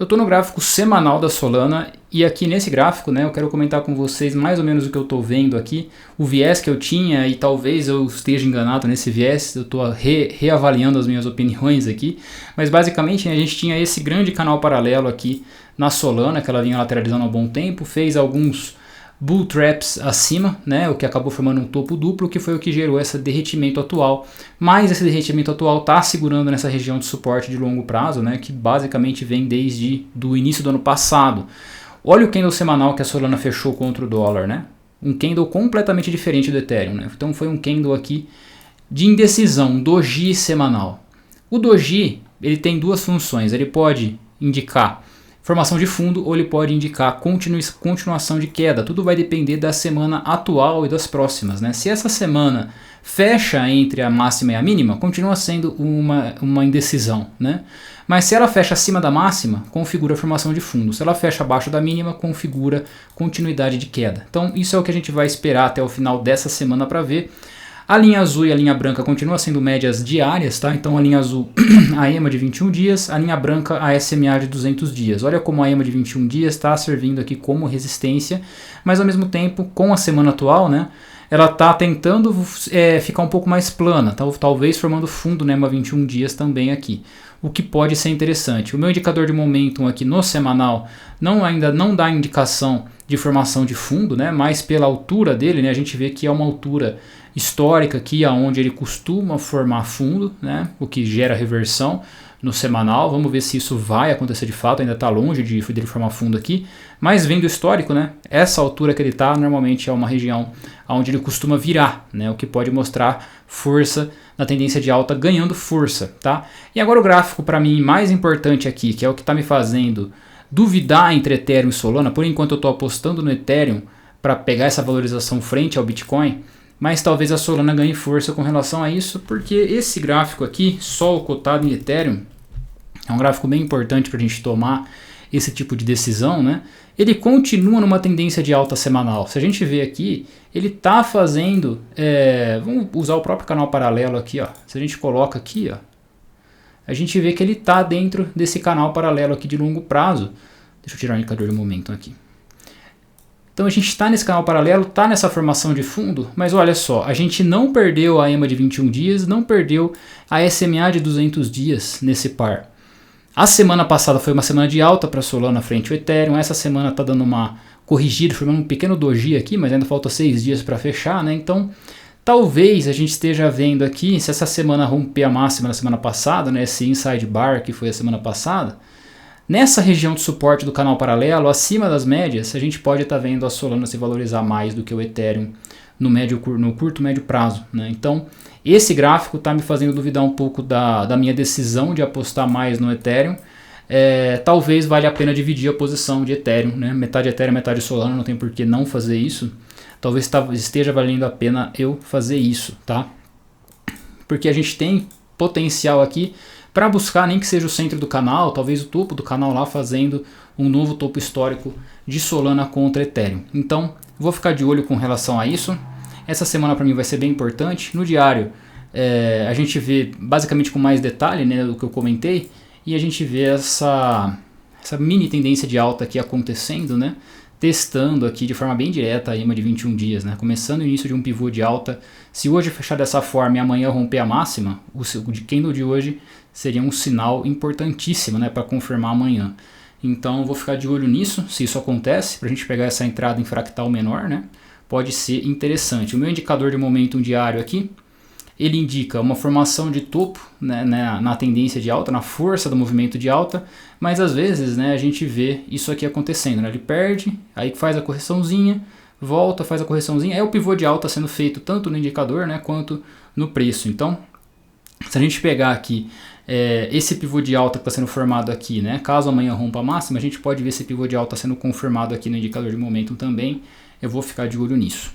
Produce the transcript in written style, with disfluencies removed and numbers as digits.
Eu estou no gráfico semanal da Solana e aqui nesse gráfico, né, eu quero comentar com vocês mais ou menos o que eu estou vendo aqui, o viés que eu tinha, e talvez eu esteja enganado nesse viés, eu estou reavaliando as minhas opiniões aqui, mas basicamente a gente tinha esse grande canal paralelo aqui na Solana, que ela vinha lateralizando há um bom tempo, fez alguns bull traps acima, né, o que acabou formando um topo duplo, que foi o que gerou esse derretimento atual. Mas esse derretimento atual está segurando nessa região de suporte de longo prazo, né, que basicamente vem desde o início do ano passado. Olha o candle semanal que a Solana fechou contra o dólar, né? Um candle completamente diferente do Ethereum, né? Então foi um candle aqui de indecisão, doji semanal. O doji, ele tem duas funções, ele pode indicar formação de fundo ou ele pode indicar continuação de queda. Tudo vai depender da semana atual e das próximas, né? Se essa semana fecha entre a máxima e a mínima, continua sendo uma indecisão, né? Mas se ela fecha acima da máxima, configura formação de fundo. Se ela fecha abaixo da mínima, configura continuidade de queda. Então isso é o que a gente vai esperar até o final dessa semana para ver. A linha azul e a linha branca continuam sendo médias diárias, tá? Então a linha azul a EMA de 21 dias, a linha branca a SMA de 200 dias. Olha como a EMA de 21 dias está servindo aqui como resistência, mas ao mesmo tempo, com a semana atual, né, ela está tentando ficar um pouco mais plana, talvez formando fundo na EMA 21 dias também aqui, o que pode ser interessante. O meu indicador de momentum aqui no semanal ainda não dá indicação de formação de fundo, né, mas pela altura dele, né, a gente vê que é uma altura histórica aqui, aonde ele costuma formar fundo, né, o que gera reversão no semanal. Vamos ver se isso vai acontecer de fato, ainda está longe de ele formar fundo aqui, mas vendo o histórico, né, essa altura que ele está normalmente é uma região onde ele costuma virar, né, o que pode mostrar força na tendência de alta ganhando força, tá? E agora o gráfico para mim mais importante aqui, que é o que está me fazendo duvidar entre Ethereum e Solana. Por enquanto eu estou apostando no Ethereum para pegar essa valorização frente ao Bitcoin, mas talvez a Solana ganhe força com relação a isso, porque esse gráfico aqui, Sol cotado em Ethereum, é um gráfico bem importante para a gente tomar esse tipo de decisão, né? Ele continua numa tendência de alta semanal. Se a gente vê aqui, ele está fazendo, vamos usar o próprio canal paralelo aqui, ó. Se a gente coloca aqui, ó, a gente vê que ele está dentro desse canal paralelo aqui de longo prazo. Deixa eu tirar o indicador de momento aqui. Então a gente está nesse canal paralelo, está nessa formação de fundo, mas olha só, a gente não perdeu a EMA de 21 dias, não perdeu a SMA de 200 dias nesse par. A semana passada foi uma semana de alta para a Solana frente ao Ethereum, essa semana está dando uma corrigida, formando um pequeno doji aqui, mas ainda falta 6 dias para fechar, né? Então talvez a gente esteja vendo aqui, se essa semana romper a máxima na semana passada, né, esse inside bar que foi a semana passada, nessa região de suporte do canal paralelo, acima das médias, a gente pode estar vendo a Solana se valorizar mais do que o Ethereum no curto médio prazo, né? Então, esse gráfico está me fazendo duvidar um pouco da minha decisão de apostar mais no Ethereum. Talvez valha a pena dividir a posição de Ethereum, né? Metade Ethereum, metade Solana, não tem por que não fazer isso. Talvez esteja valendo a pena eu fazer isso, tá? Porque a gente tem potencial aqui para buscar, nem que seja o centro do canal, talvez o topo do canal lá, fazendo um novo topo histórico de Solana contra Ethereum. Então, vou ficar de olho com relação a isso. Essa semana para mim vai ser bem importante. No diário, a gente vê basicamente com mais detalhe, né, do que eu comentei, e a gente vê essa mini tendência de alta aqui acontecendo, né, testando aqui de forma bem direta a EMA de 21 dias, né? Começando o início de um pivô de alta. Se hoje fechar dessa forma e amanhã romper a máxima, o candle de hoje seria um sinal importantíssimo, né, para confirmar amanhã. Então vou ficar de olho nisso, se isso acontece, para a gente pegar essa entrada em fractal menor, né? Pode ser interessante. O meu indicador de momentum diário aqui, ele indica uma formação de topo, né, na tendência de alta, na força do movimento de alta, mas às vezes, né, a gente vê isso aqui acontecendo, né? Ele perde, aí faz a correçãozinha, volta, faz a correçãozinha, aí o pivô de alta sendo feito tanto no indicador, né, quanto no preço. Então, se a gente pegar aqui esse pivô de alta que está sendo formado aqui, né, caso amanhã rompa a máxima, a gente pode ver esse pivô de alta sendo confirmado aqui no indicador de momentum também. Eu vou ficar de olho nisso.